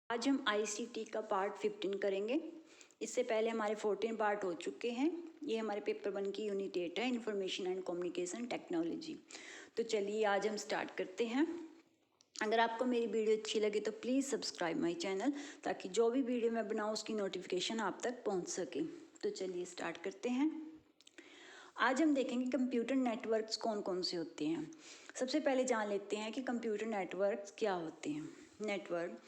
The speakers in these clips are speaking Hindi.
आज हम आईसीटी का पार्ट 15 करेंगे। इससे पहले हमारे 14 पार्ट हो चुके हैं। ये हमारे पेपर 1 की यूनिट 8 है, इंफॉर्मेशन एंड कम्युनिकेशन टेक्नोलॉजी। तो चलिए आज हम स्टार्ट करते हैं। अगर आपको मेरी वीडियो अच्छी लगे तो प्लीज़ सब्सक्राइब माई चैनल, ताकि जो भी वीडियो मैं बनाऊँ उसकी नोटिफिकेशन आप तक पहुँच सके। तो चलिए स्टार्ट करते हैं। आज हम देखेंगे कंप्यूटर नेटवर्क्स कौन कौन से होते हैं। सबसे पहले जान लेते हैं कि कंप्यूटर नेटवर्क्स क्या होते हैं। Network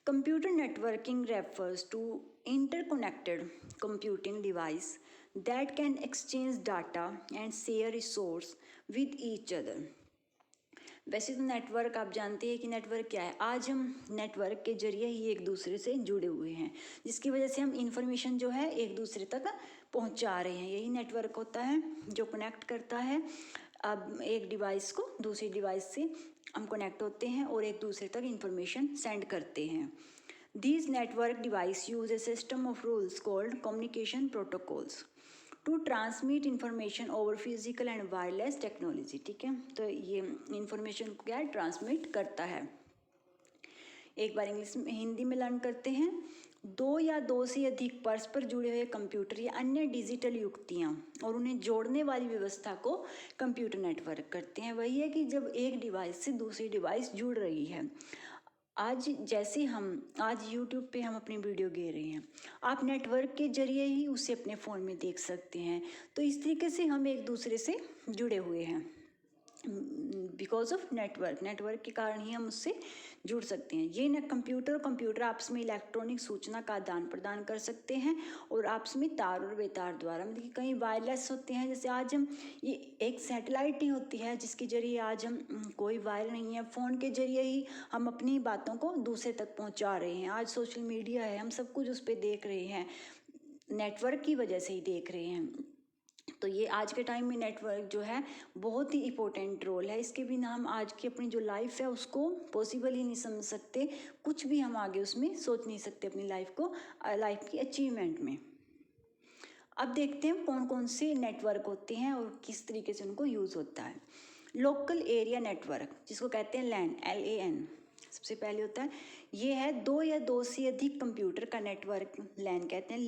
Computer networking refers to interconnected computing device that can exchange data and share resource with each other. वैसे तो नेटवर्क आप जानते हैं कि नेटवर्क क्या है। आज हम नेटवर्क के जरिए ही एक दूसरे से जुड़े हुए हैं, जिसकी वजह से हम इंफॉर्मेशन जो है एक दूसरे तक पहुंचा रहे हैं। यही नेटवर्क होता है जो कनेक्ट करता है। अब एक डिवाइस को दूसरी डिवाइस से हम कनेक्ट होते हैं और एक दूसरे तक इंफॉर्मेशन सेंड करते हैं। These network device use a system of rules called communication protocols to transmit information over physical and wireless technology। ठीक है, तो ये इंफॉर्मेशन को क्या है, ट्रांसमिट करता है। एक बार इंग्लिश में हिंदी में लर्न करते हैं। दो या दो से अधिक परस्पर जुड़े हुए कंप्यूटर या अन्य डिजिटल युक्तियाँ और उन्हें जोड़ने वाली व्यवस्था को कंप्यूटर नेटवर्क करते हैं। वही है कि जब एक डिवाइस से दूसरी डिवाइस जुड़ रही है। आज जैसे हम आज YouTube पे हम अपनी वीडियो गे रहे हैं, आप नेटवर्क के जरिए ही उसे अपने फ़ोन में देख सकते हैं। तो इस तरीके से हम एक दूसरे से जुड़े हुए हैं। बिकॉज ऑफ नेटवर्क के कारण ही हम उससे जुड़ सकते हैं। ये न कंप्यूटर आपस में इलेक्ट्रॉनिक सूचना का आदान प्रदान कर सकते हैं और आपस में तार और बेतार द्वारा, मतलब कि कई वायरलेस होते हैं। जैसे आज हम ये एक सैटेलाइट ही होती है जिसके जरिए आज हम कोई वायर नहीं है, फ़ोन के जरिए ही हम अपनी बातों को दूसरे तक पहुंचा रहे हैं। आज सोशल मीडिया है, हम सब कुछ उस पर देख रहे हैं, नेटवर्क की वजह से ही देख रहे हैं। तो ये आज के टाइम में नेटवर्क जो है बहुत ही इम्पोर्टेंट रोल है। इसके बिना हम आज की अपनी जो लाइफ है उसको पॉसिबल ही नहीं समझ सकते। कुछ भी हम आगे उसमें सोच नहीं सकते अपनी लाइफ की अचीवमेंट में। अब देखते हैं कौन कौन से नेटवर्क होते हैं और किस तरीके से उनको यूज़ होता है। लोकल एरिया नेटवर्क, जिसको कहते हैं लैन, LAN, सबसे पहले होता है। ये है दो या दो से अधिक कंप्यूटर का नेटवर्क लैन कहते हैं।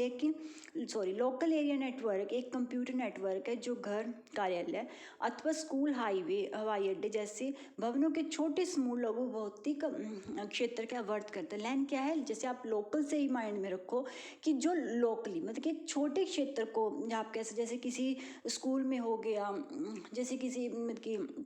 लोकल एरिया नेटवर्क एक कंप्यूटर नेटवर्क है जो घर, कार्यालय अथवा स्कूल, हाईवे, हवाई अड्डे जैसे भवनों के छोटे समूह लघु भौतिक क्षेत्र का वर्त करता है। लैन क्या है, जैसे आप लोकल से ही माइंड में रखो कि जो लोकली, मतलब कि एक छोटे क्षेत्र को आप कैसे, जैसे किसी स्कूल में हो गया, जैसे किसी मतलब कि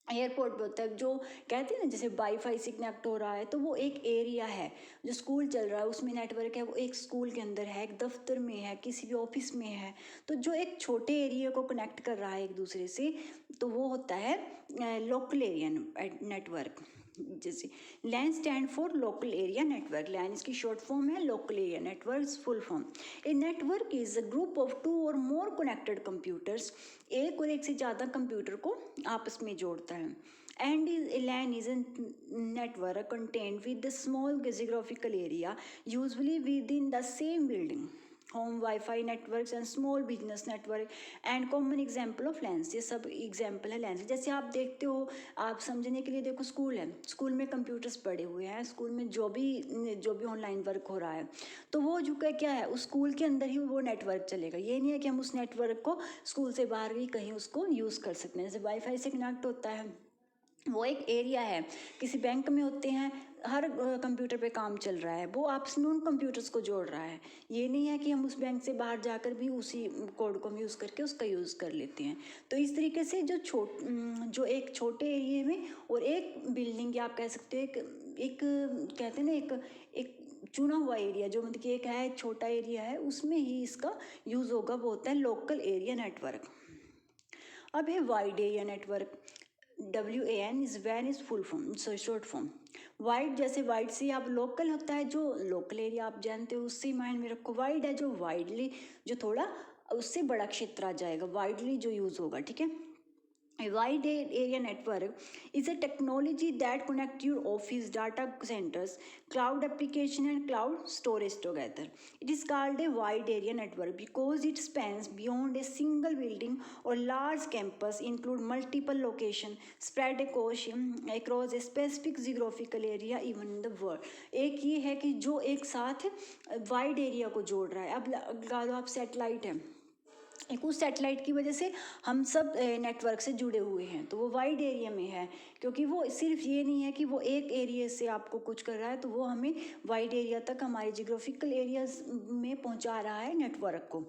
एयरपोर्ट पे होता है, जो कहते हैं ना जैसे वाईफाई से कनेक्ट हो रहा है, तो वो एक एरिया है। जो स्कूल चल रहा है उसमें नेटवर्क है, वो एक स्कूल के अंदर है, एक दफ्तर में है, किसी भी ऑफिस में है। तो जो एक छोटे एरिया को कनेक्ट कर रहा है एक दूसरे से, तो वो होता है लोकल एरिया नेटवर्क। जैसे LAN stand for local area network. LAN इसकी शॉर्ट फॉर्म है, local area network full form. A network is a group of 2 और मोर कनेक्टेड कंप्यूटर्स। एक और एक से ज़्यादा कंप्यूटर को आपस में जोड़ता है। And LAN is a network contained with a small geographical area, usually within the same building. Home wifi networks and small business network and common example of lens. ये सब एग्जाम्पल है लैंस। जैसे आप देखते हो, आप समझने के लिए देखो, स्कूल है, स्कूल में कंप्यूटर्स पड़े हुए हैं, स्कूल में जो भी ऑनलाइन वर्क हो रहा है, तो वो जो क्या है, उस स्कूल के अंदर ही वो नेटवर्क चलेगा। ये नहीं है कि हम उस नेटवर्क को स्कूल से बाहर भी कहीं उसको यूज़ कर सकते हैं। जैसे वाईफाई से कनेक्ट होता है, वो एक एरिया है। किसी बैंक में होते हैं, हर कंप्यूटर पे काम चल रहा है, वो आपस में उन कंप्यूटर्स को जोड़ रहा है। ये नहीं है कि हम उस बैंक से बाहर जाकर भी उसी कोड को हम यूज़ करके उसका यूज़ कर लेते हैं। तो इस तरीके से जो एक छोटे एरिया में और एक बिल्डिंग, या आप कह सकते हो एक कहते हैं ना एक चुना हुआ एरिया, जो मतलब कि एक है, छोटा एरिया है, उसमें ही इसका यूज़ होगा, वो होता है लोकल एरिया नेटवर्क। अब है wide area network. WAN is when is full form, short form. Wide, जैसे वाइड से आप लोकल होता है, जो लोकल एरिया आप जानते हो उससे माइंड में रखो। वाइड है जो वाइडली, जो थोड़ा उससे बड़ा क्षेत्र आ जाएगा, वाइडली जो यूज़ होगा, ठीक है। A wide area network is a technology that connects your office, data centers, cloud application and cloud storage together. It is called a wide area network because it spans beyond a single building or large campus, include multiple locations spread across a specific geographical area even in the world. एक ये है कि जो एक साथ वाइड एरिया को जोड़ रहा है. अब लगा लो आप सैटेलाइट है, एक उस सैटेलाइट की वजह से हम सब नेटवर्क से जुड़े हुए हैं, तो वो वाइड एरिया में है, क्योंकि वो सिर्फ ये नहीं है कि वो एक एरिया से आपको कुछ कर रहा है, तो वो हमें वाइड एरिया तक हमारे जियोग्राफिकल एरियाज में पहुंचा रहा है नेटवर्क को.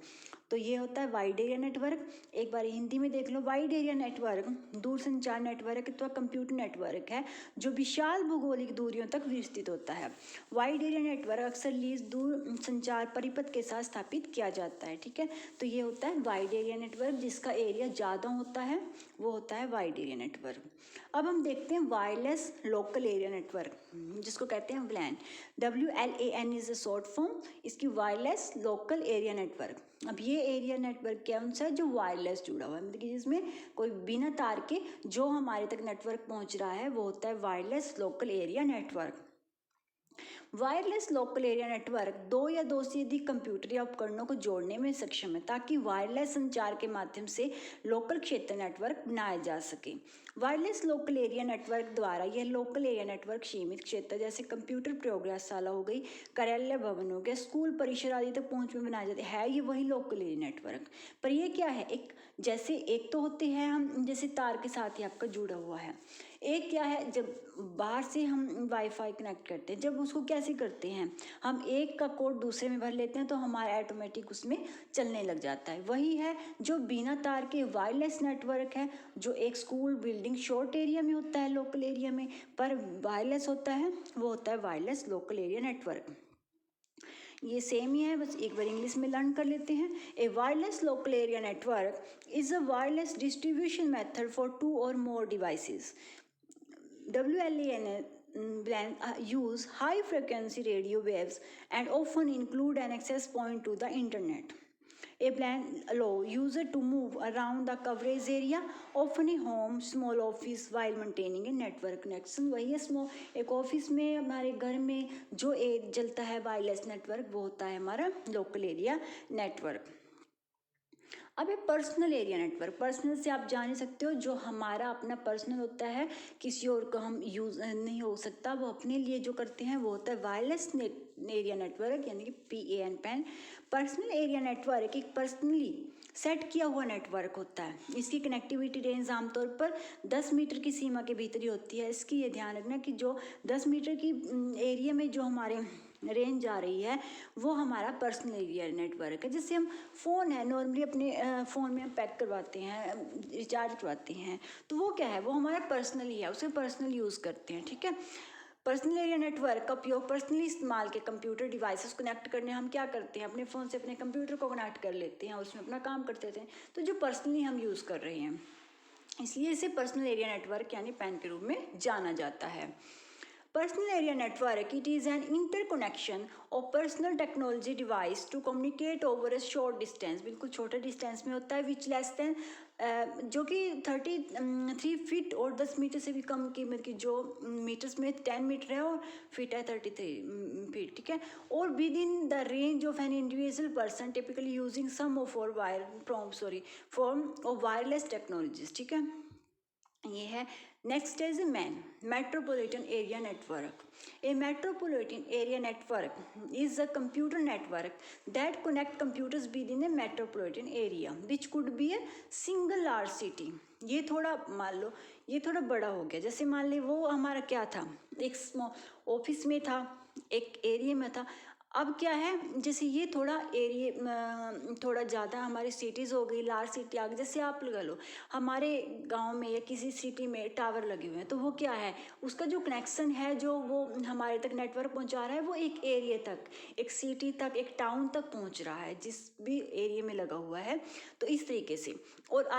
तो ये होता है वाइड एरिया नेटवर्क. एक बार हिंदी में देख लो. वाइड एरिया नेटवर्क दूरसंचार नेटवर्क अथवा कंप्यूटर नेटवर्क है जो विशाल भौगोलिक दूरियों तक विस्तृत होता है. वाइड एरिया नेटवर्क अक्सर लीज दूर संचार परिपथ के साथ स्थापित किया जाता है. ठीक है, तो ये होता है वाइड एरिया नेटवर्क. जिसका एरिया ज़्यादा होता है वो होता है वाइड एरिया नेटवर्क. अब हम देखते हैं वायरलेस लोकल एरिया नेटवर्क, जिसको कहते हैं WLAN. WLAN is a short form. इसकी वायरलेस लोकल एरिया नेटवर्क. अब ये एरिया नेटवर्क क्या है, जो वायरलेस जुड़ा हुआ है, मतलब कि जिसमें कोई बिना तार के जो हमारे तक नेटवर्क पहुंच रहा है वो होता है wireless local area network. Wireless local area network दो या दो से अधिक कंप्यूटर या उपकरणों को जोड़ने में सक्षम है ताकि वायरलेस संचार के माध्यम से लोकल क्षेत्र नेटवर्क बनाया जा सके. वायरलेस लोकल एरिया नेटवर्क द्वारा यह लोकल एरिया नेटवर्क सीमित क्षेत्र जैसे कंप्यूटर प्रयोगशाला हो गई, कार्यालय भवन हो गया, स्कूल परिसर आदि तक पहुंच में बनाया जाता है. ये वही लोकल एरिया नेटवर्क. पर ये क्या है, एक जैसे एक तो होते हैं हम जैसे तार के साथ ही आपका जुड़ा हुआ है. एक क्या है, जब बाहर से हम वाईफाई कनेक्ट करते हैं, जब उसको कैसे करते हैं, हम एक का कोड दूसरे में भर लेते हैं तो हमारा ऑटोमेटिक उसमें चलने लग जाता है. वही है जो बिना तार के वायरलेस नेटवर्क है, जो एक स्कूल बिल्डिंग शॉर्ट एरिया में होता है लोकल एरिया में, पर वायरलेस होता है, वो होता है वायरलेस लोकल एरिया नेटवर्क. ये सेम ही है, बस एक बार इंग्लिश में लर्न कर लेते हैं. A wireless local area network is a wireless distribution method for 2 or more devices. WLAN use high frequency radio waves and often include an access point to the internet. A WLAN allows user to move around the coverage area, often a home, small office, while maintaining a network connection. वही है स्मॉल, एक ऑफिस में हमारे घर में जो एक जलता है वायरलेस नेटवर्क, वो होता है हमारा लोकल एरिया नेटवर्क. अब है पर्सनल एरिया नेटवर्क. पर्सनल से आप जान ही सकते हो, जो हमारा अपना पर्सनल होता है, किसी और को हम यूज़ नहीं हो सकता, वो अपने लिए जो करते हैं वो होता है वायरलेस एरिया नेटवर्क, यानी कि PAN. पर्सनल एरिया नेटवर्क एक पर्सनली सेट किया हुआ नेटवर्क होता है. इसकी कनेक्टिविटी रेंज आमतौर पर 10 मीटर की सीमा के भीतर ही होती है. इसकी ये ध्यान रखना कि जो 10 मीटर की एरिया में जो हमारे रेंज आ रही है वो हमारा पर्सनल एरिया नेटवर्क है. जैसे हम फ़ोन है, नॉर्मली अपने फ़ोन में हम पैक करवाते हैं, रिचार्ज करवाते हैं, तो वो क्या है, वो हमारा पर्सनल ही है, उसे पर्सनल यूज़ करते हैं. ठीक है, पर्सनल एरिया नेटवर्क का उपयोग पर्सनली इस्तेमाल के कंप्यूटर डिवाइसेस कनेक्ट करने हम क्या करते हैं, अपने फ़ोन से अपने कंप्यूटर को कनेक्ट कर लेते हैं और उसमें अपना काम करते थे, तो जो पर्सनली हम यूज़ कर रहे हैं, इसलिए इसे पर्सनल एरिया नेटवर्क यानी PAN के रूप में जाना जाता है. Personal area network, it is an interconnection of personal technology device to communicate over a short distance. बिल्कुल छोटे डिस्टेंस में होता है, which less than जो कि 33 फीट और 10 मीटर से भी कम की, मतलब कि जो मीटर्स में 10 मीटर है और फीट है 33 फीट. ठीक है, और within the range of an individual person typically using some of or form of wireless technologies. ठीक है, ये है. Next is MAN metropolitan area network. A metropolitan area network is a computer network that connect computers within a metropolitan area which could be a single large city. ये थोड़ा मान लो, ये थोड़ा बड़ा हो गया. जैसे मान ली वो हमारा क्या था, एक स्मॉल ऑफिस में था, एक एरिया में था. अब क्या है, जैसे ये थोड़ा एरिया थोड़ा ज़्यादा हमारी सिटीज़ हो गई, लार्ज सिटी आ गई. जैसे आप लगा लो हमारे गांव में या किसी सिटी में टावर लगे हुए हैं, तो वो क्या है, उसका जो कनेक्शन है, जो वो हमारे तक नेटवर्क पहुंचा रहा है, वो एक एरिया तक, एक सिटी तक, एक टाउन तक पहुंच रहा है, जिस भी एरिया में लगा हुआ है. तो इस तरीके से. और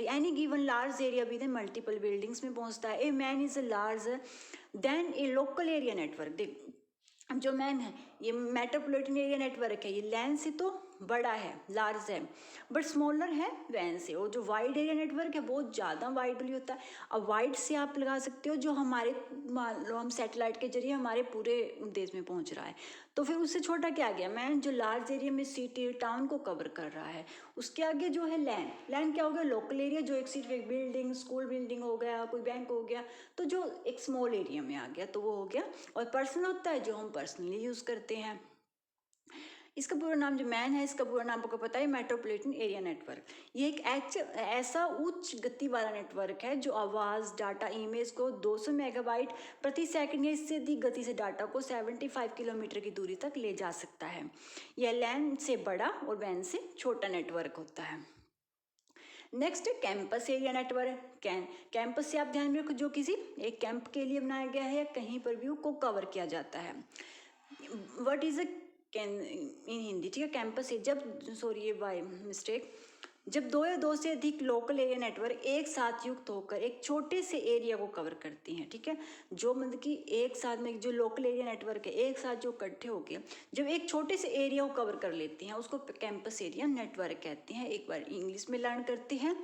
any given large area within multiple buildings में पहुँचता है. A MAN is a large then a local area network. देख, जो मैन है, ये मेट्रोपॉलिटन एरिया नेटवर्क है, ये लैन से तो बड़ा है, लार्ज है, बट स्मॉलर है वैन से। और जो वाइड एरिया नेटवर्क है बहुत ज़्यादा वाइडली होता है। अब वाइड से आप लगा सकते हो जो हमारे, मान लो हम सैटेलाइट के जरिए हमारे पूरे देश में पहुंच रहा है, तो फिर उससे छोटा क्या आ गया मैन, जो लार्ज एरिया में सिटी टाउन को कवर कर रहा है। उसके आगे जो है लैंड, लैंड क्या हो गया, लोकल एरिया, जो एक सिर्फ एक बिल्डिंग, स्कूल बिल्डिंग हो गया, कोई बैंक हो गया, तो जो एक स्मॉल एरिया में आ गया तो वो हो गया। और पर्सनल होता है जो हम पर्सनली यूज़ करते हैं। इसका पूरा नाम जो मैन है, इसका पूरा नाम आपको पता है, मेट्रोपॉलिटन एरिया नेटवर्क। ये एक ऐसा उच्च गति वाला नेटवर्क है जो आवाज़, डाटा, इमेज को 200 मेगाबाइट प्रति सेकंड या इससे अधिक गति से डाटा को 75 किलोमीटर की दूरी तक ले जा सकता है। यह लैन से बड़ा और वैन से छोटा नेटवर्क होता है। नेक्स्ट है कैंपस एरिया नेटवर्क। कैंपस से आप ध्यान में रखो, जो किसी एक कैंप के लिए बनाया गया है या कहीं पर भी को कवर किया जाता है। व्हाट इज अ इन हिंदी, ठीक है। कैंपस है जब, सॉरी ये बाय मिस्टेक, जब दो या दो से अधिक लोकल एरिया नेटवर्क एक साथ युक्त होकर एक छोटे से एरिया को कवर करती हैं, ठीक है। जो मतलब कि एक साथ में जो लोकल एरिया नेटवर्क है एक साथ जो इकट्ठे होकर जब एक छोटे से एरिया को कवर कर लेती हैं उसको कैंपस एरिया नेटवर्क कहते हैं। एक बार इंग्लिश में लर्न करते हैं।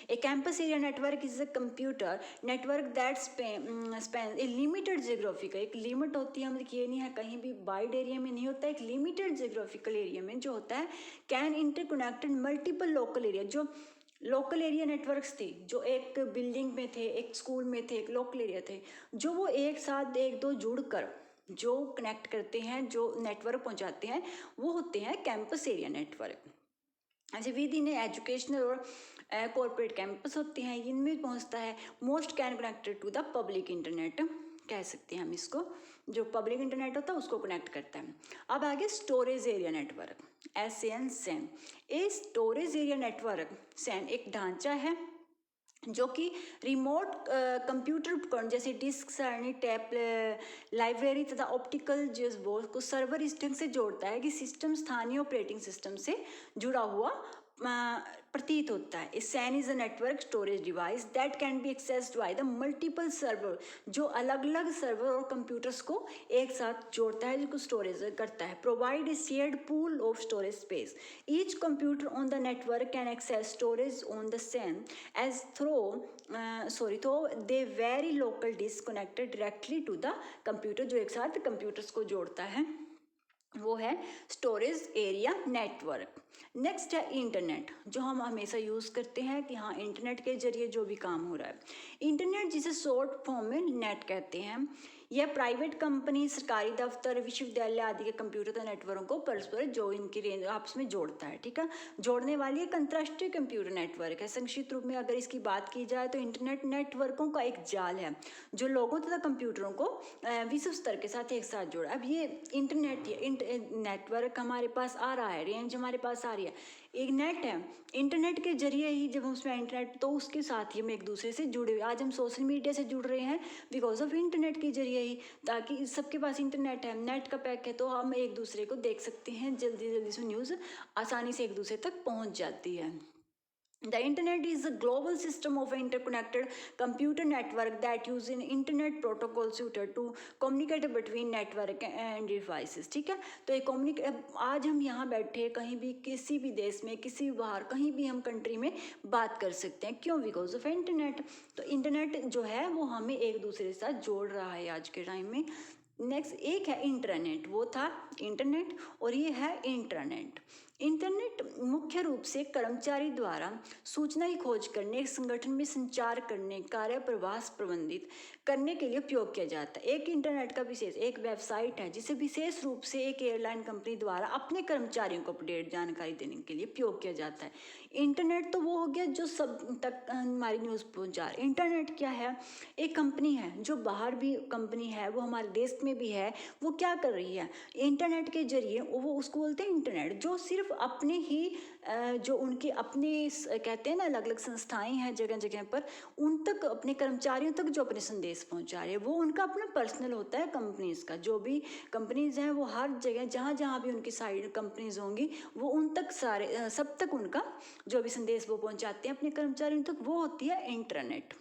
A campus area network is a computer network that span a limited geographical, एक लिमिट होती है, मतलब ये नहीं है कहीं भी वाइड एरिया में नहीं होता, एक लिमिटेड जियोग्राफिकल एरिया में जो होता है, can interconnected multiple local area. जो लोकल एरिया नेटवर्क्स थे जो एक बिल्डिंग में थे, एक स्कूल में थे, एक लोकल एरिया थे, जो वो एक साथ एक दो जुड़कर जो कनेक्ट करते हैं, जो नेटवर्क पहुंचाते हैं, वो होते हैं कैंपस एरिया नेटवर्क। अच्छा, विद इन एजुकेशनल और कॉर्पोरेट कैंपस होते हैं, इनमें पहुंचता है most can connected to the public internet, कह सकते हैं हम इसको, जो पब्लिक इंटरनेट होता है उसको कनेक्ट करता है। अब आगे storage area network, SAN SAN. A storage area network SAN एक ढांचा है जो कि रिमोट कंप्यूटर उपकरण जैसे डिस्क, सरणी, टैप, लाइब्रेरी तथा ऑप्टिकल जो बोर्ड को सर्वर इस ढंग से जोड़ता है कि सिस्टम स्थानीय ऑपरेटिंग सिस्टम से जुड़ा हुआ प्रतीत होता है। SAN is a network storage device that can be accessed by the multiple server, जो अलग अलग सर्वर और कंप्यूटर्स को एक साथ जोड़ता है, जिसको स्टोरेज करता है। Provide a shared pool of storage space, each computer on the network can access storage on the SAN as though they very local disk connected directly to the computer, जो एक साथ कंप्यूटर्स को जोड़ता है, वो है स्टोरेज एरिया नेटवर्क। नेक्स्ट है इंटरनेट, जो हम हमेशा यूज़ करते हैं कि हाँ इंटरनेट के जरिए जो भी काम हो रहा है। इंटरनेट जिसे शॉर्ट फॉर्म में नेट कहते हैं, यह प्राइवेट कंपनी, सरकारी दफ्तर, विश्वविद्यालय आदि के कंप्यूटर तथा नेटवर्कों को परस्पर जो इनकी रेंज आपस में जोड़ता है, ठीक है। जोड़ने वाली एक अंतर्राष्ट्रीय कंप्यूटर नेटवर्क है। संक्षिप्त रूप में अगर इसकी बात की जाए तो इंटरनेट नेटवर्कों का एक जाल है जो लोगों तथा कंप्यूटरों को विश्व स्तर के साथ एक साथ जोड़ा। अब ये इंटरनेट नेटवर्क हमारे पास आ रहा है, रेंज हमारे पास आ रही है, एक नेट है, इंटरनेट के जरिए ही जब हम उसमें इंटरनेट, तो उसके साथ ही हम एक दूसरे से जुड़े हुए। आज हम सोशल मीडिया से जुड़ रहे हैं बिकॉज ऑफ इंटरनेट के जरिए ही, ताकि सबके पास इंटरनेट है, नेट का पैक है, तो हम एक दूसरे को देख सकते हैं, जल्दी जल्दी से न्यूज़ आसानी से एक दूसरे तक पहुंच जाती है। The internet is a global system of interconnected computer network that use an internet protocol suited to communicate between network and devices, ठीक है। तो एक आज हम यहाँ बैठे कहीं भी किसी भी देश में, किसी भी बाहर कहीं भी हम कंट्री में बात कर सकते हैं, क्यों? Because of internet. तो इंटरनेट जो है वो हमें एक दूसरे के साथ जोड़ रहा है आज के टाइम में। नेक्स्ट एक है इंटरनेट, वो था इंटरनेट और ये है इंटरनेट। इंटरनेट मुख्य रूप से कर्मचारी द्वारा सूचना की खोज करने, एक संगठन में संचार करने, कार्य प्रवाह प्रबंधित करने के लिए उपयोग किया जाता है। एक इंटरनेट का विशेष एक वेबसाइट है जिसे विशेष रूप से एक एयरलाइन कंपनी द्वारा अपने कर्मचारियों को अपडेट जानकारी देने के लिए उपयोग किया जाता है। इंटरनेट तो वो हो गया जो सब तक हमारी न्यूज़ पहुंचा रहा है। इंटरनेट क्या है? एक कंपनी है जो बाहर भी कंपनी है, वो हमारे देश में भी है, वो क्या कर रही है? इंटरनेट के जरिए वो उसको बोलते हैं इंटरनेट, जो सिर्फ अपने ही जो उनके अपने कहते हैं ना अलग अलग संस्थाएं हैं जगह जगह पर, उन तक अपने कर्मचारियों तक जो अपने संदेश पहुंचा रहे हैं, वो उनका अपना पर्सनल होता है कंपनीज का। जो भी कंपनीज हैं वो हर जगह जहाँ जहाँ भी उनकी साइड कंपनीज होंगी, वो उन तक सारे सब तक उनका जो भी संदेश वो पहुंचाते हैं अपने कर्मचारियों तक, वो होती है internet.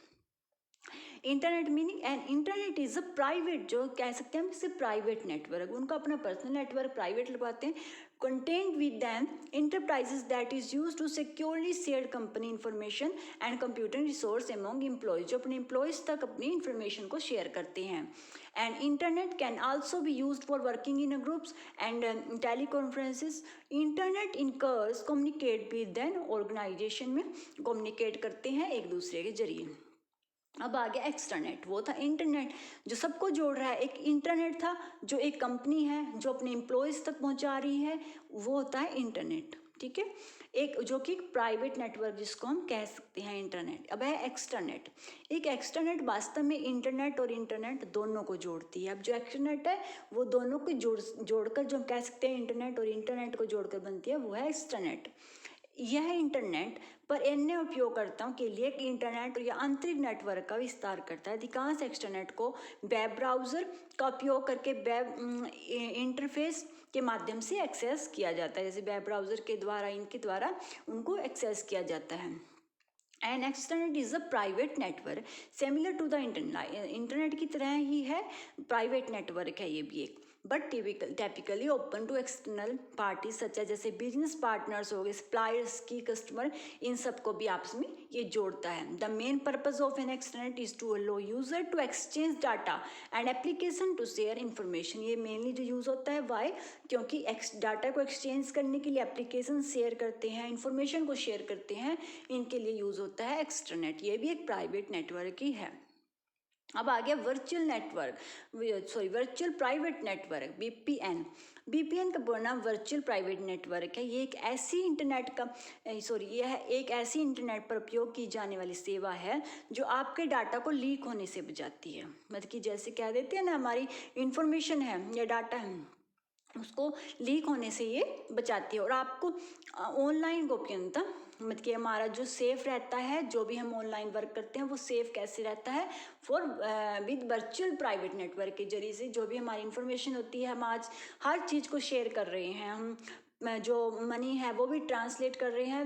Internet meaning and internet is a private, जो कह सकते हैं हम इसे प्राइवेट नेटवर्क, उनका अपना पर्सनल नेटवर्क प्राइवेट लगवाते हैं, contained with them enterprises that is used to securely share company information and computer resource among employees, जो अपने employees तक अपनी information को share करते हैं. And internet can also be used for working in a groups and teleconferences. internet incurs communicate with an organization में communicate करते हैं एक दूसरे के जरिए. अब आ गया एक्सट्रानेट, वो था इंटरनेट जो सबको जोड़ रहा है. एक इंटरनेट था जो एक कंपनी है जो अपने एम्प्लॉयज़ तक पहुंचा रही है, वो होता है इंटरनेट. ठीक है, एक जो कि प्राइवेट नेटवर्क जिसको हम कह सकते हैं इंटरनेट. अब है एक्सट्रानेट. एक एक्सट्रानेट वास्तव में इंटरनेट और इंटरनेट दोनों को जोड़ती है. अब जो एक्सट्रानेट है वो दोनों को जोड़कर जो हम कह सकते हैं इंटरनेट और इंटरनेट को जोड़कर बनती है, वो है एक्सट्रानेट. यह इंटरनेट पर अन्य उपयोगकर्ताओं के लिए इंटरनेट या आंतरिक नेटवर्क का विस्तार करता है. अधिकांश एक्सट्रानेट को वेब ब्राउज़र का उपयोग करके वेब इंटरफेस के माध्यम से एक्सेस किया जाता है. जैसे वेब ब्राउज़र के द्वारा, इनके द्वारा उनको एक्सेस किया जाता है. And extranet is a private network similar to the internet की तरह ही है, प्राइवेट नेटवर्क है ये भी एक, but typically open to external party such है, जैसे बिजनेस पार्टनर्स हो गए, सप्लायर्स की, कस्टमर, इन सबको भी आपस में ये जोड़ता है. The main purpose of an extranet is to allow user to exchange data and application to share information. ये मेनली जो यूज़ होता है, वाई, क्योंकि डाटा को एक्सचेंज करने के लिए एप्लीकेशन शेयर करते हैं, इन्फॉर्मेशन को शेयर करते हैं, इनके लिए यूज़ होता है एक्सटर्नेट. ये भी एक प्राइवेट नेटवर्क ही है. अब आ गया virtual network, virtual private network, BPN. BPN का पूरा नाम वर्चुअल प्राइवेट नेटवर्क है. ये एक ऐसी यह एक ऐसी इंटरनेट पर उपयोग की जाने वाली सेवा है जो आपके डाटा को लीक होने से बचाती है. मतलब कि जैसे कह देते हैं ना, हमारी इंफॉर्मेशन है या डाटा है, उसको लीक होने से ये बचाती है. और आपको ऑनलाइन गोपनीयता, मतलब कि हमारा जो सेफ रहता है, जो भी हम ऑनलाइन वर्क करते हैं वो सेफ कैसे रहता है, for with virtual private network के जरिए से जो भी हमारी इंफॉर्मेशन होती है, हम आज हर चीज़ को शेयर कर रहे हैं, हम जो मनी है वो भी ट्रांसलेट कर रहे हैं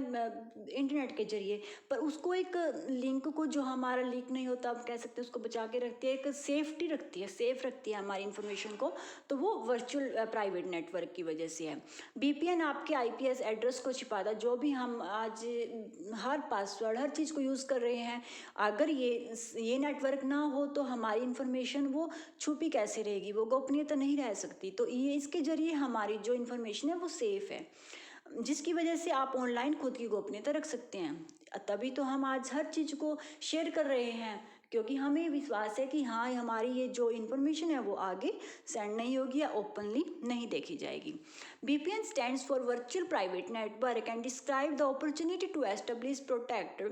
इंटरनेट के जरिए, पर उसको एक लिंक को जो हमारा लीक नहीं होता, आप कह सकते हैं, उसको बचा के रखती है, एक सेफ्टी रखती है, सेफ रखती है हमारी इंफॉर्मेशन को, तो वो वर्चुअल प्राइवेट नेटवर्क की वजह से है. बीपीएन आपके आईपीएस एड्रेस को छिपाता है. जो भी हम आज हर पासवर्ड, हर चीज़ को यूज़ कर रहे हैं, अगर ये नेटवर्क ना हो तो हमारी इंफॉर्मेशन वो छुपी कैसे रहेगी, वो गोपनीयता नहीं रह सकती. तो ये इसके जरिए हमारी जो इंफॉर्मेशन है वो सेफ है, जिसकी वजह से आप ऑनलाइन खुद की गोपनीयता रख सकते हैं. तभी तो हम आज हर चीज़ को शेयर कर रहे हैं, क्योंकि हमें विश्वास है कि हाँ, हमारी ये जो इन्फॉर्मेशन है वो आगे सेंड नहीं होगी या ओपनली नहीं देखी जाएगी. VPN stands for virtual private network and describe the opportunity to establish protect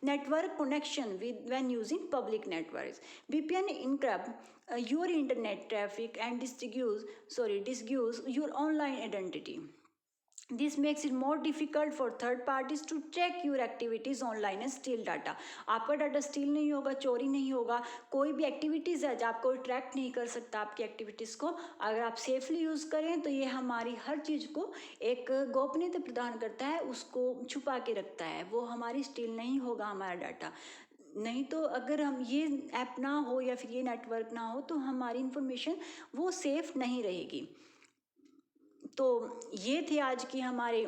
network connection with when using public networks. VPN encrypt your internet traffic and disguise your online identity. This makes it more difficult for third parties to track your activities online and steal data. आपका डाटा स्टील नहीं होगा, चोरी नहीं होगा, कोई भी एक्टिविटीज़ है जो आपको ट्रैक नहीं कर सकता आपकी एक्टिविटीज़ को. अगर आप सेफली यूज़ करें तो ये हमारी हर चीज़ को एक गोपनीयता प्रदान करता है, उसको छुपा के रखता है, वो हमारी स्टील नहीं होगा हमारा डाटा. नहीं तो अगर हम ये ऐप ना हो या फिर ये नेटवर्क ना हो तो हमारी इंफॉर्मेशन वो सेफ नहीं रहेगी. तो ये थे आज की हमारे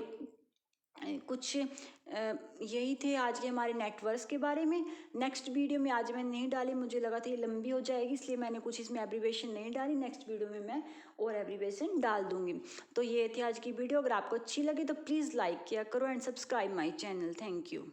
कुछ यही थे आज के हमारे नेटवर्क्स के बारे में. नेक्स्ट वीडियो में आज मैंने नहीं डाली, मुझे लगा था ये लंबी हो जाएगी, इसलिए मैंने कुछ इसमें एब्रीवेशन नहीं डाली. नेक्स्ट वीडियो में मैं और एब्रीवेशन डाल दूंगी. तो ये थी आज की वीडियो. अगर आपको अच्छी लगे तो प्लीज़ लाइक किया करो and subscribe my channel. Thank you.